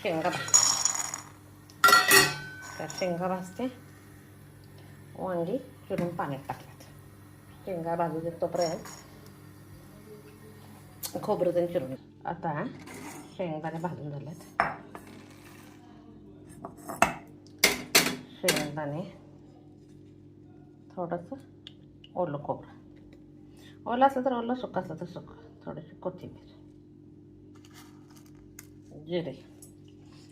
शेंगा शेंगा भाजते. वांगी चिरून पाण्यात टाकल्यात. शेंगा भाजू देत तोपर्यंत खोबरं त्यांनी चिरून. आता शेंगदाणे भाजून झालेत. शेंगदाणे, थोडंसं ओलं खोबरं, ओलं असलं तर ओलं, सुकं असलं तर सुकं, थोडीशी कोथिंबीर, जिरे.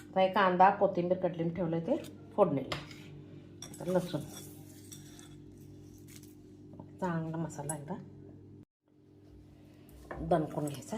आता एक कांदा कोथिंबीर कटलीन ठेवलं ते फोडणीला. तर लसूण, चांगला मसाला एकदा दणकून घ्यायचा.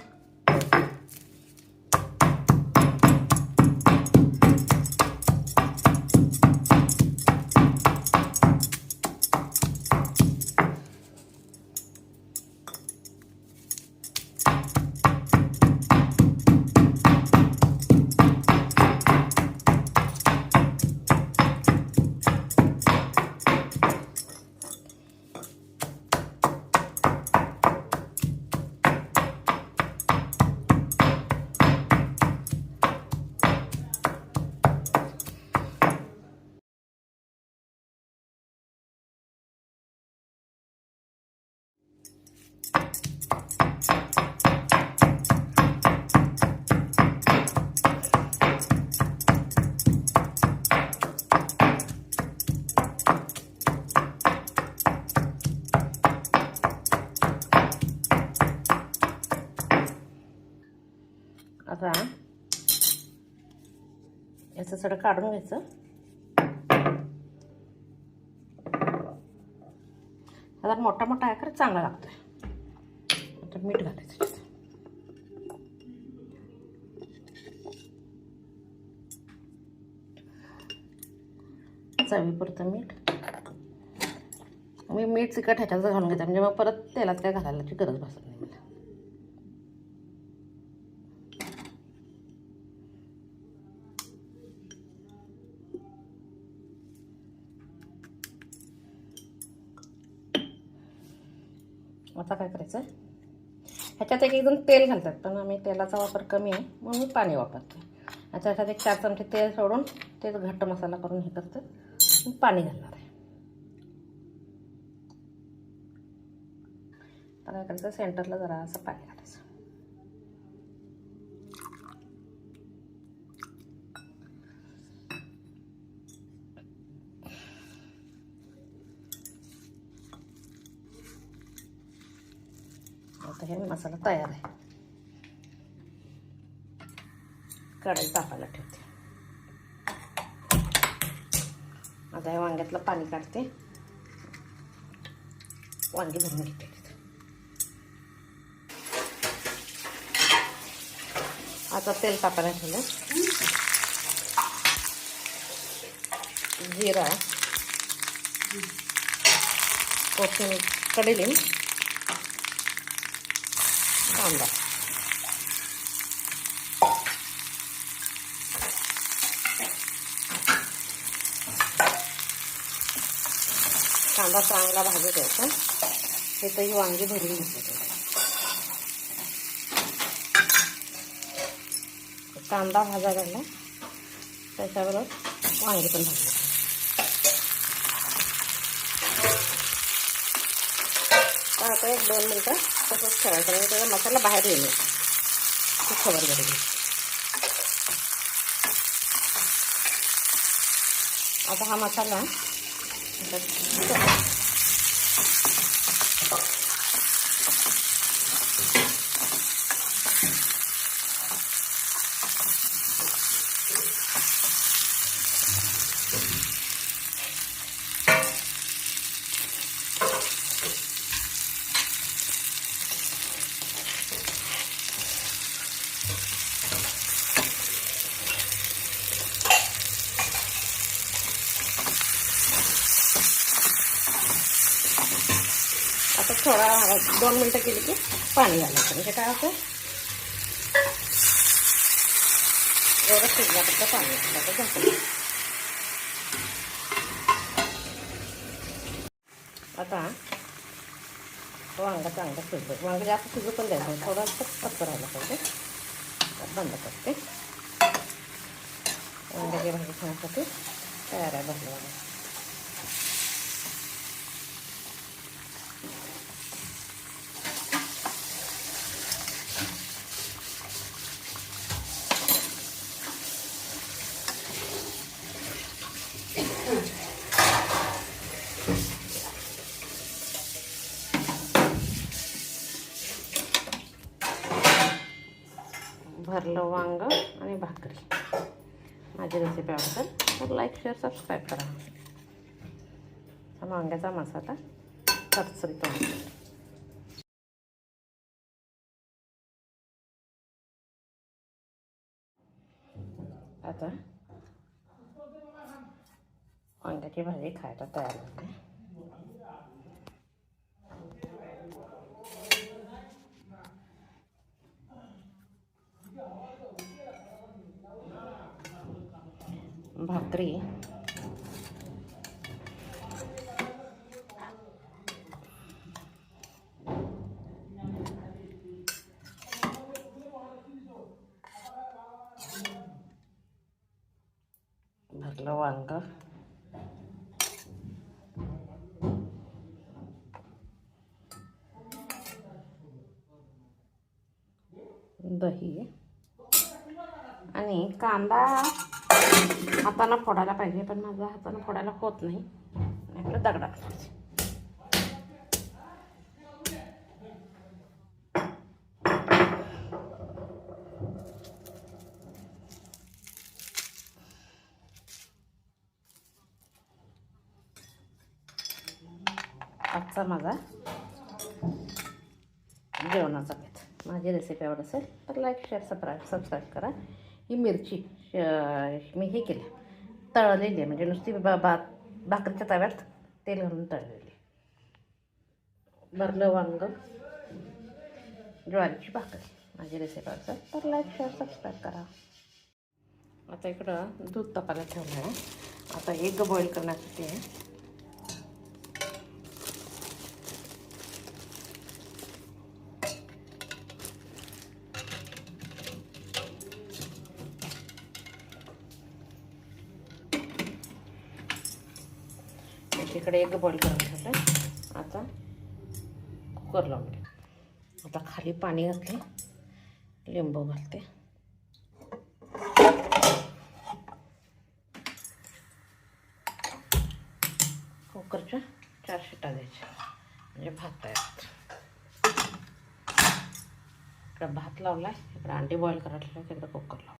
आता याचं सगळं काढून घ्यायचं. आता मोठा मोठा आहे खरं चांगला लागतोय. आता मीठ घालायचं. चवीपुरतं मीठ. मी मीठ तिखट ह्याच्यात घालून घेते म्हणजे मग परत तेलात काय घालायची गरज भासत नाही मला. आता काय करायचं, ह्याच्यात एक जण तेल घालतात पण आम्ही तेलाचा वापर कमी आहे म्हणून मी पाणी वापरते. आता ह्याच्यात एक 4 चमचे तेल सोडून तेच घट्ट मसाला करून हे करतं. मी पाणी घालणार आहे. आता काय करायचं, सेंटरला जरा असं पाणी घालायचं. आता हे मसाला तयार आहे. कढई तापायला ठेवते. आता हे वांग्यातलं पाणी काढते. वांगी भरून घेते. आता तेल तापायला ठेवलं. जिरा, कोथिंबीर, कढीलिंब, कांदा. कांदा चांगला भाजू द्यायचा. इथंही वांगी भरून घेतली. कांदा भाजा झाला त्याच्याबरोबर वांगी पण भाजली. आता 1-2 मिनटं तसंच ठेवायचं म्हणजे त्याचा मसाला बाहेर येईल. खूप खबर झाली. आता हा मसाला आता थोडा 2 मिनटं केली की पाणी घालायचं. म्हणजे काय होतं, एवढं शिजल्यापर्यंत पाणी घालायचं झाकून. आता वांगा चांगलं शिजलं. वांगा जास्त शिजू पण द्यायचं, थोडंसं कच्चं राहिलं पाहिजे. बंद करते. वांग्याची भाजी खाण्यासाठी तयार आहे भरलं वांगं. भरलं वांग आणि भाकरी. माझी रेसिपी आवडेल तर लाईक शेअर सबस्क्राईब करा. वांग्याचा मसाला चरचरीत वांगा. आता वांग्याची भाजी खायला तयार होते. भाकरी भरलं वांग दही आणि कांदा हाताने फोडायला पाहिजे, पण माझा हाताने फोडायला होत नाही. आपलं दगडात आजचा माझा जेवणाचा बेत. माझी रेसिपी आवडत असेल तर लाईक शेअर सबस्क्राईब करा. ही मिरची मी हे केली तळलेली आहे, म्हणजे नुसती भाकरीच्या तव्यात तेल घालून तळलेली. भरलं वांग, ज्वारीची भाकरी. माझी रेसिपी आवडत असेल तर लाईक शेअर सबस्क्राईब करा. आता इकडं दूध तापायला ठेवलं आहे. आता एग बॉईल करण्यासाठी आहे. इकडे एग बॉईल करून ठेवलं. आता कुकर लावून घे. आता खाली पाणी घातले, लिंबू घालते. कुकरच्या 4 शिट्ट्या द्यायच्या म्हणजे भात तयार. इकडं भात लावला आहे, इकडं अंडी बॉईल करायला, तिकडं कुकर लावला.